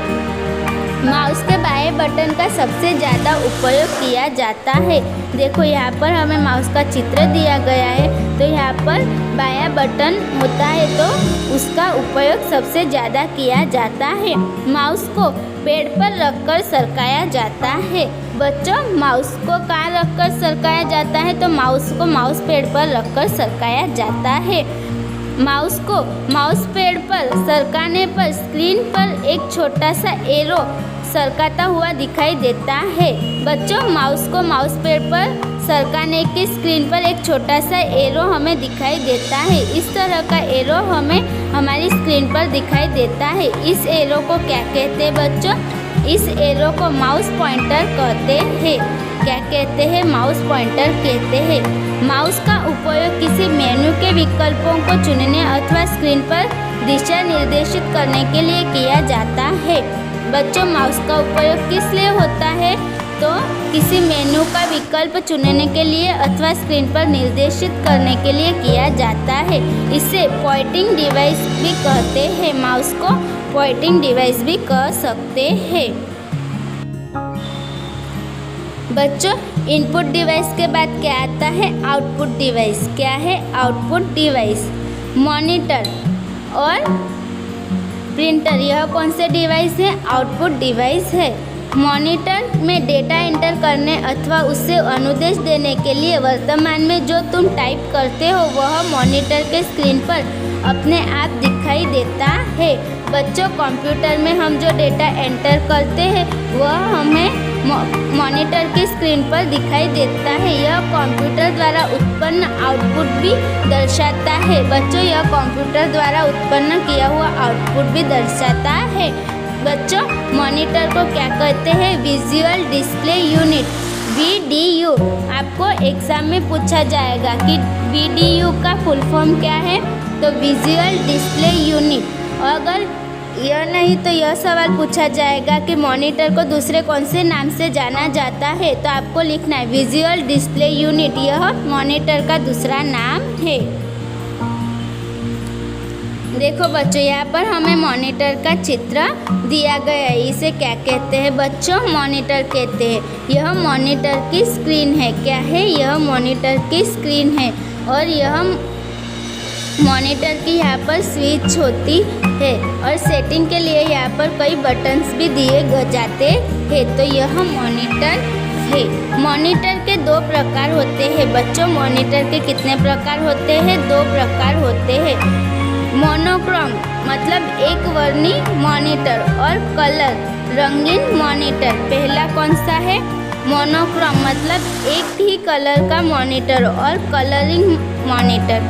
[SPEAKER 1] माउस के बाएं बटन का सबसे ज़्यादा उपयोग किया जाता है। देखो, यहाँ पर हमें माउस का चित्र दिया गया है तो यहाँ पर बायां बटन होता है तो उसका उपयोग सबसे ज़्यादा किया जाता है। माउस को पेड़ पर रखकर सरकाया जाता है। बच्चों, माउस को कहाँ रखकर सरकाया जाता है? तो माउस को माउस पेड़ पर रखकर सरकाया जाता है। माउस को माउस पेड़ पर सरकाने पर स्क्रीन पर एक छोटा सा एरो सरकाता हुआ दिखाई देता है। बच्चों, माउस को माउस पेड़ पर सरकाने की स्क्रीन पर एक छोटा सा एरो हमें दिखाई देता है। इस तरह का एरो हमें हमारी स्क्रीन पर दिखाई देता है। इस एरो को क्या कहते हैं बच्चों? इस एरो को माउस पॉइंटर कहते हैं। क्या कहते हैं? माउस पॉइंटर कहते हैं। माउस का उपयोग किसी मेन्यू के विकल्पों को चुनने अथवा स्क्रीन पर दिशा निर्देशित करने के लिए किया जाता है। बच्चों, माउस का उपयोग किस लिए होता है? तो किसी मेन्यू का विकल्प चुनने के लिए अथवा स्क्रीन पर निर्देशित करने के लिए किया जाता है। इसे पॉइंटिंग डिवाइस भी कहते हैं। माउस को पॉइंटिंग डिवाइस भी कह सकते हैं। बच्चों, इनपुट डिवाइस के बाद क्या आता है? Output device. क्या है आउटपुट डिवाइस? मॉनिटर और प्रिंटर, यह कौन से डिवाइस है? आउटपुट डिवाइस है। मॉनिटर में डेटा एंटर करने अथवा उससे अनुदेश देने के लिए वर्तमान में जो तुम टाइप करते हो वह मॉनिटर के स्क्रीन पर अपने आप दिखाई देता है। बच्चों, कंप्यूटर में हम जो डेटा एंटर करते हैं वह हमें मॉनिटर की स्क्रीन पर दिखाई देता है। यह कंप्यूटर द्वारा उत्पन्न आउटपुट भी दर्शाता है। बच्चों, यह कंप्यूटर द्वारा उत्पन्न किया हुआ आउटपुट भी दर्शाता है। बच्चों, मॉनिटर को क्या कहते हैं? Visual display unit, VDU। आपको एग्जाम में पूछा जाएगा कि VDU का फुल फॉर्म क्या है? तो विजुअल डिस्प्ले यूनिट। अगर यह नहीं तो यह सवाल पूछा जाएगा कि मॉनिटर को दूसरे कौन से नाम से जाना जाता है, तो आपको लिखना है विजुअल डिस्प्ले यूनिट। यह मॉनिटर का दूसरा नाम है। देखो बच्चों, यहाँ पर हमें मॉनिटर का चित्र दिया गया है। इसे क्या कहते हैं बच्चों? मॉनिटर कहते हैं। यह मॉनिटर की स्क्रीन है। क्या है? यह मॉनिटर की स्क्रीन है और यह मॉनिटर की यहाँ पर स्विच होती है और सेटिंग के लिए यहाँ पर कई बटन्स भी दिए जाते हैं। तो यह मॉनिटर है। मॉनिटर के 2 प्रकार होते हैं। बच्चों, मॉनिटर के कितने प्रकार होते हैं? 2 प्रकार होते हैं। मोनोक्रोम मतलब एक वर्णी मॉनिटर और कलर रंगीन मॉनिटर। पहला कौन सा है? मोनोक्रोम मतलब एक ही कलर का मॉनिटर और कलरिंग मॉनिटर।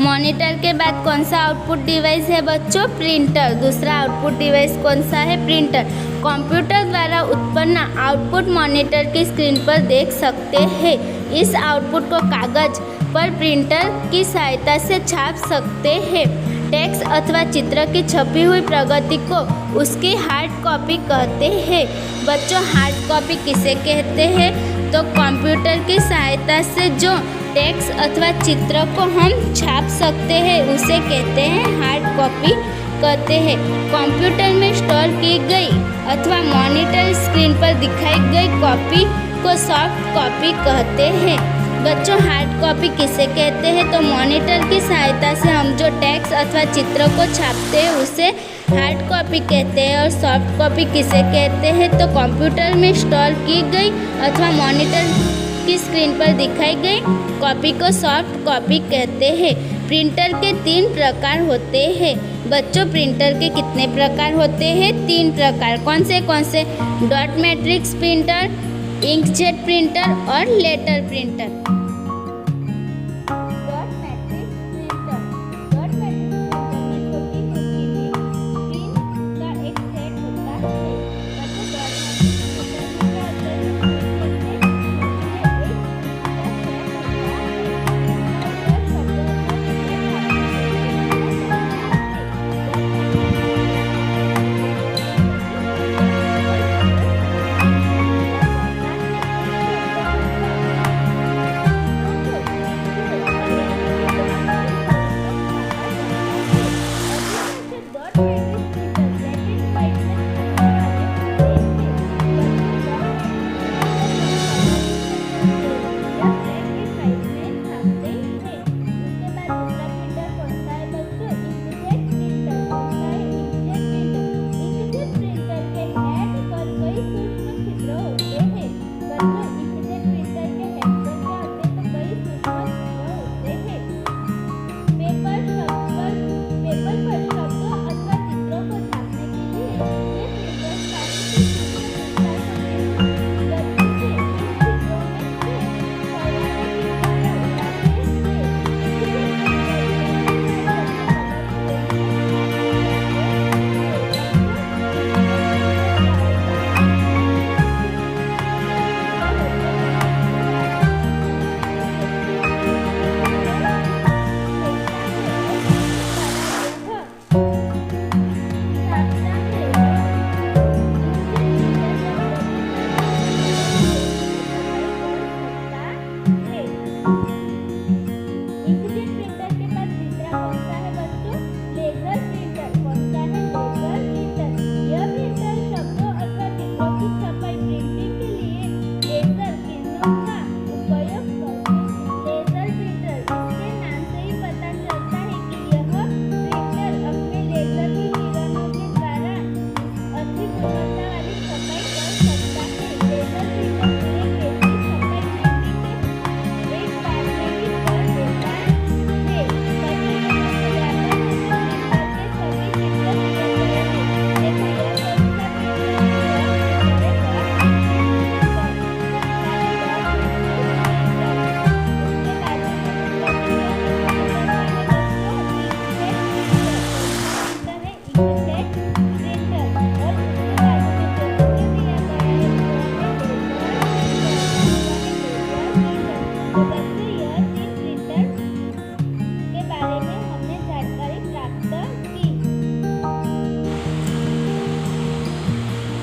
[SPEAKER 1] मॉनिटर के बाद कौन सा आउटपुट डिवाइस है बच्चों? प्रिंटर। दूसरा आउटपुट डिवाइस कौन सा है? प्रिंटर। कंप्यूटर द्वारा उत्पन्न आउटपुट मॉनिटर की स्क्रीन पर देख सकते हैं। इस आउटपुट को कागज पर प्रिंटर की सहायता से छाप सकते हैं। टेक्स्ट अथवा चित्र की छपी हुई प्रगति को उसकी हार्ड कॉपी कहते हैं। बच्चों, हार्ड कॉपी किसे कहते हैं? तो कंप्यूटर की सहायता से जो टेक्स्ट अथवा चित्र को हम छाप सकते हैं उसे कहते हैं हार्ड कॉपी कहते हैं। कंप्यूटर में स्टोर की गई अथवा मॉनिटर स्क्रीन पर दिखाई गई कॉपी को सॉफ्ट कॉपी कहते हैं। बच्चों, हार्ड कॉपी किसे कहते हैं? तो मॉनिटर की सहायता से हम जो टेक्स्ट अथवा चित्र को छापते हैं उसे हार्ड कॉपी कहते हैं। और सॉफ्ट कॉपी किसे कहते हैं? तो कंप्यूटर में स्टोर की गई अथवा मॉनिटर की स्क्रीन पर दिखाई गई कॉपी को सॉफ्ट कॉपी कहते हैं। प्रिंटर के 3 प्रकार होते हैं। बच्चों, प्रिंटर के कितने प्रकार होते हैं? 3 प्रकार। कौन से? Dot matrix printer, inkjet printer और letter printer. Dot matrix printer. Dot matrix printer में छोटी स्क्रीन का एक सेट होता है। बच्चों, डॉट मैट्रिक्स प्रिंटर में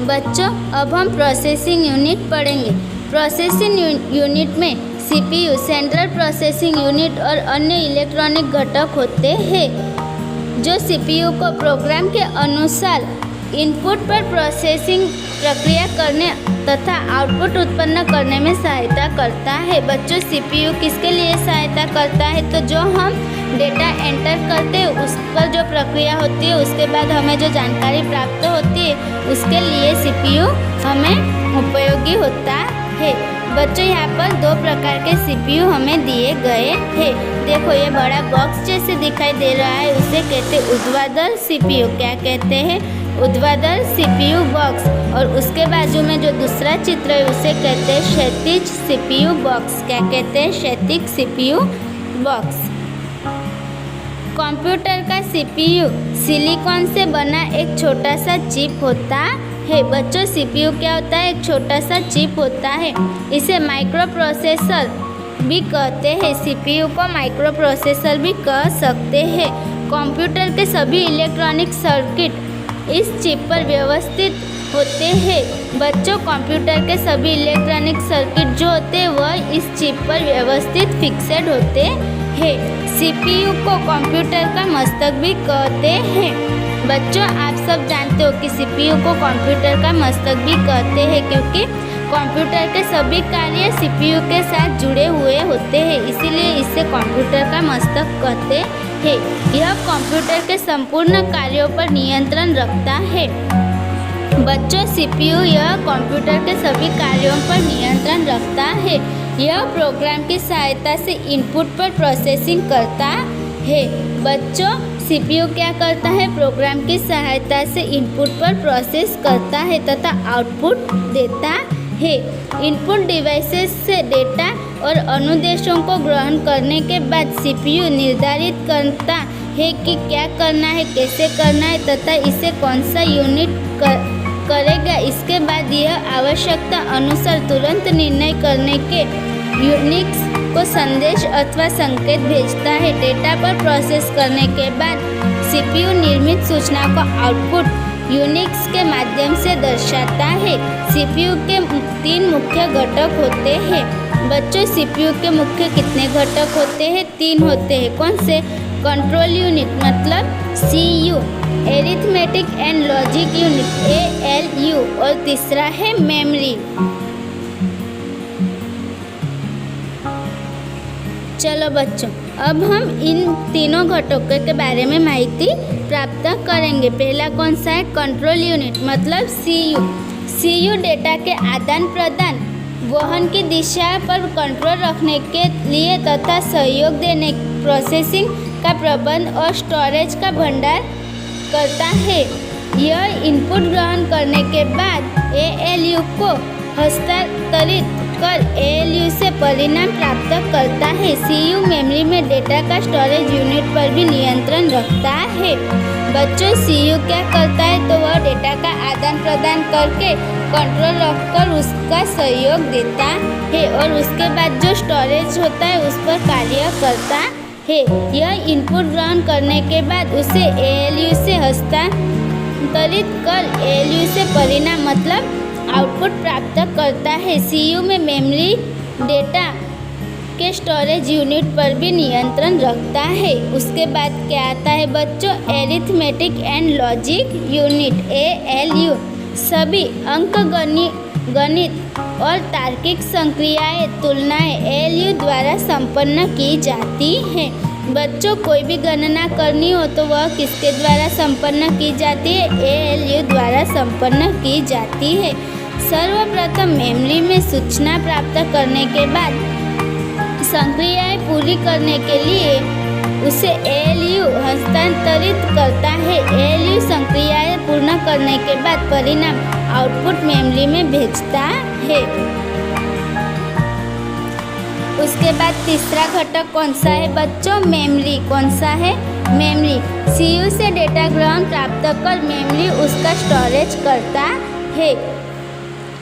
[SPEAKER 1] बच्चों, अब हम प्रोसेसिंग यूनिट पढ़ेंगे। प्रोसेसिंग यूनिट में सीपीयू, सेंट्रल प्रोसेसिंग यूनिट और अन्य इलेक्ट्रॉनिक घटक होते हैं जो सीपीयू को प्रोग्राम के अनुसार इनपुट पर प्रोसेसिंग प्रक्रिया करने तथा आउटपुट उत्पन्न करने में सहायता करता है। बच्चों, सीपीयू किसके लिए सहायता करता है? तो जो हम डेटा एंटर करते हैं उस पर जो प्रक्रिया होती है उसके बाद हमें जो जानकारी प्राप्त होती है उसके लिए सीपीयू हमें उपयोगी होता है। बच्चों, यहाँ पर 2 प्रकार के सीपीयू हमें दिए गए हैं। देखो, ये बड़ा बॉक्स जैसे दिखाई दे रहा है उसे कहते हैं ऊर्ध्वाधर सीपीयू। क्या कहते हैं? ऊर्ध्वाधर सीपीयू बॉक्स। और उसके बाजू में जो दूसरा चित्र है उसे कहते हैं क्षैतिज सीपीयू बॉक्स। क्या कहते हैं? क्षैतिज सीपीयू बॉक्स। कंप्यूटर का सीपीयू सिलिकॉन से बना एक छोटा सा चिप होता है। बच्चों, सीपीयू क्या होता है? एक छोटा सा चिप होता है। इसे माइक्रो प्रोसेसर भी कहते हैं। सीपीयू को माइक्रो प्रोसेसर भी कह सकते हैं। कंप्यूटर के सभी इलेक्ट्रॉनिक सर्किट इस चिप पर व्यवस्थित होते हैं। बच्चों, कंप्यूटर के सभी इलेक्ट्रॉनिक सर्किट जो होते हैं वह इस चिप पर व्यवस्थित फिक्सेड होते हैं। सीपीयू को कंप्यूटर का मस्तक भी कहते हैं। बच्चों, आप सब जानते हो कि सीपीयू को कंप्यूटर का मस्तक भी कहते हैं क्योंकि कंप्यूटर के सभी कार्य सीपीयू के साथ जुड़े हुए होते हैं, इसीलिए इसे कंप्यूटर का मस्तक कहते हैं। यह कंप्यूटर के संपूर्ण कार्यों पर नियंत्रण रखता है। बच्चों, सीपीयू यह कंप्यूटर के सभी कार्यों पर नियंत्रण रखता है। यह प्रोग्राम की सहायता से इनपुट पर प्रोसेसिंग करता है। बच्चों, सीपीयू क्या करता है? प्रोग्राम की सहायता से इनपुट पर प्रोसेस करता है तथा आउटपुट देता है। इनपुट डिवाइसेस से डेटा और अनुदेशों को ग्रहण करने के बाद सीपीयू निर्धारित करता है कि क्या करना है, कैसे करना है तथा इसे कौन सा यूनिट करेगा। इसके बाद यह आवश्यकता अनुसार तुरंत निर्णय करने के यूनिक्स को संदेश अथवा संकेत भेजता है। डेटा पर प्रोसेस करने के बाद सीपीयू निर्मित सूचना को आउटपुट यूनिक्स के माध्यम से दर्शाता है। सीपीयू के 3 मुख्य घटक होते हैं। बच्चों, सीपीयू के मुख्य कितने घटक होते हैं? 3 होते हैं। कौन से? कंट्रोल यूनिट मतलब CU, arithmetic and logic unit ALU और तीसरा है मेमोरी। चलो बच्चों, अब हम इन तीनों घटकों के बारे में माहिती प्राप्त करेंगे। पहला कौन सा है? कंट्रोल यूनिट मतलब सीयू। सीयू डेटा के आदान प्रदान, वहन की दिशा पर कंट्रोल रखने के लिए तथा सहयोग देने, प्रोसेसिंग का प्रबंध और स्टोरेज का भंडार करता है। यह इनपुट ग्रहण करने के बाद एएलयू को हस्तांतरित कर एएलयू से परिणाम प्राप्त करता है। सीयू मेमोरी में डेटा का स्टोरेज यूनिट पर भी नियंत्रण रखता है। बच्चों, सीयू क्या करता है? तो वह डेटा का आदान प्रदान करके कंट्रोल रखकर उसका सहयोग देता है और उसके बाद जो स्टोरेज होता है उस पर कार्य करता है। यह इनपुट ग्रहण करने के बाद उसे एएलयू से हस्तांतरित कर एएलयू से परिणाम मतलब आउटपुट प्राप्त करता है। सीयू में मेमोरी डेटा के स्टोरेज यूनिट पर भी नियंत्रण रखता है। उसके बाद क्या आता है बच्चों? Arithmetic and logic unit ALU. सभी अंकगणित और तार्किक संक्रियाएं, तुलनाएं एएलयू द्वारा संपन्न की जाती हैं। बच्चों, कोई भी गणना करनी हो तो वह किसके द्वारा संपन्न की जाती है? एएलयू द्वारा संपन्न की जाती है। सर्वप्रथम मेमोरी में सूचना प्राप्त करने के बाद संक्रियाएं पूरी करने के लिए उसे एएलयू हस्तांतरित करता है। एएलयू संक्रियाएं पूर्ण करने के बाद परिणाम आउटपुट मेमोरी में भेजता है। उसके बाद तीसरा घटक कौन सा है बच्चों? मेमोरी। कौन सा है? मेमोरी। सीयू से डेटा ग्रहण प्राप्त कर मेमोरी उसका स्टोरेज करता है।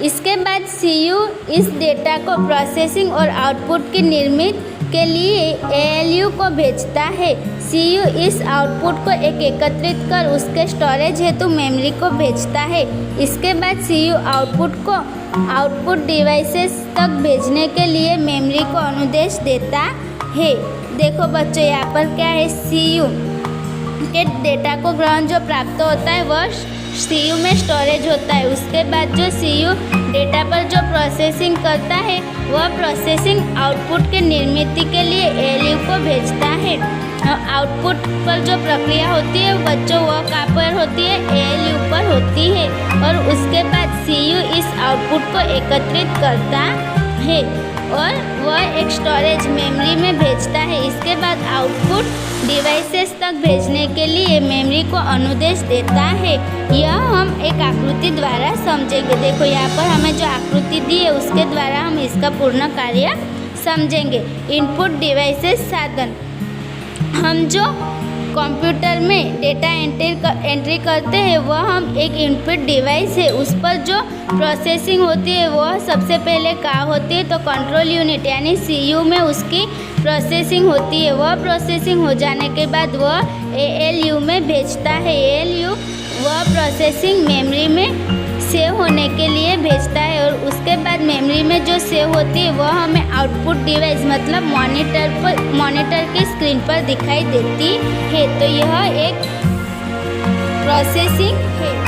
[SPEAKER 1] इसके बाद सीयू इस डेटा को प्रोसेसिंग और आउटपुट की निर्मित के लिए एएलयू को भेजता है। सीयू इस आउटपुट को एकत्रित कर उसके स्टोरेज हेतु मेमोरी को भेजता है। इसके बाद सीयू आउटपुट को आउटपुट डिवाइसेस तक भेजने के लिए मेमोरी को अनुदेश देता है। देखो बच्चों, यहाँ पर क्या है? सीयू के डेटा को ग्रहण जो प्राप्त होता है वह सीयू में स्टोरेज होता है। उसके बाद जो सीयू डेटा पर जो प्रोसेसिंग करता है वह प्रोसेसिंग आउटपुट के निर्मित के लिए एएलयू को भेजता है। आउटपुट पर जो प्रक्रिया होती है बच्चों वह कहाँ पर होती है? एएलयू पर होती है। और उसके बाद सीयू इस आउटपुट को एकत्रित करता है और वह एक स्टोरेज मेमोरी में भेजता है। इसके बाद आउटपुट डिवाइसेस तक भेजने के लिए मेमोरी को अनुदेश देता है। यह हम एक आकृति द्वारा समझेंगे। देखो यहाँ पर हमें जो आकृति दी है उसके द्वारा हम इसका पूर्ण कार्य समझेंगे। इनपुट डिवाइसेस साधन, हम जो कंप्यूटर में डेटा एंट्री करते हैं वह हम एक इनपुट डिवाइस है, उस पर जो प्रोसेसिंग होती है वह सबसे पहले कहाँ होती है तो कंट्रोल यूनिट यानी सीयू में उसकी प्रोसेसिंग होती है। वह प्रोसेसिंग हो जाने के बाद वह एएलयू में भेजता है। एएलयू वह प्रोसेसिंग मेमोरी में सेव होने के लिए भेजता है और उसके बाद मेमोरी में जो सेव होती है वह हमें आउटपुट डिवाइस मतलब मॉनिटर की स्क्रीन पर दिखाई देती है। तो यह एक प्रोसेसिंग है।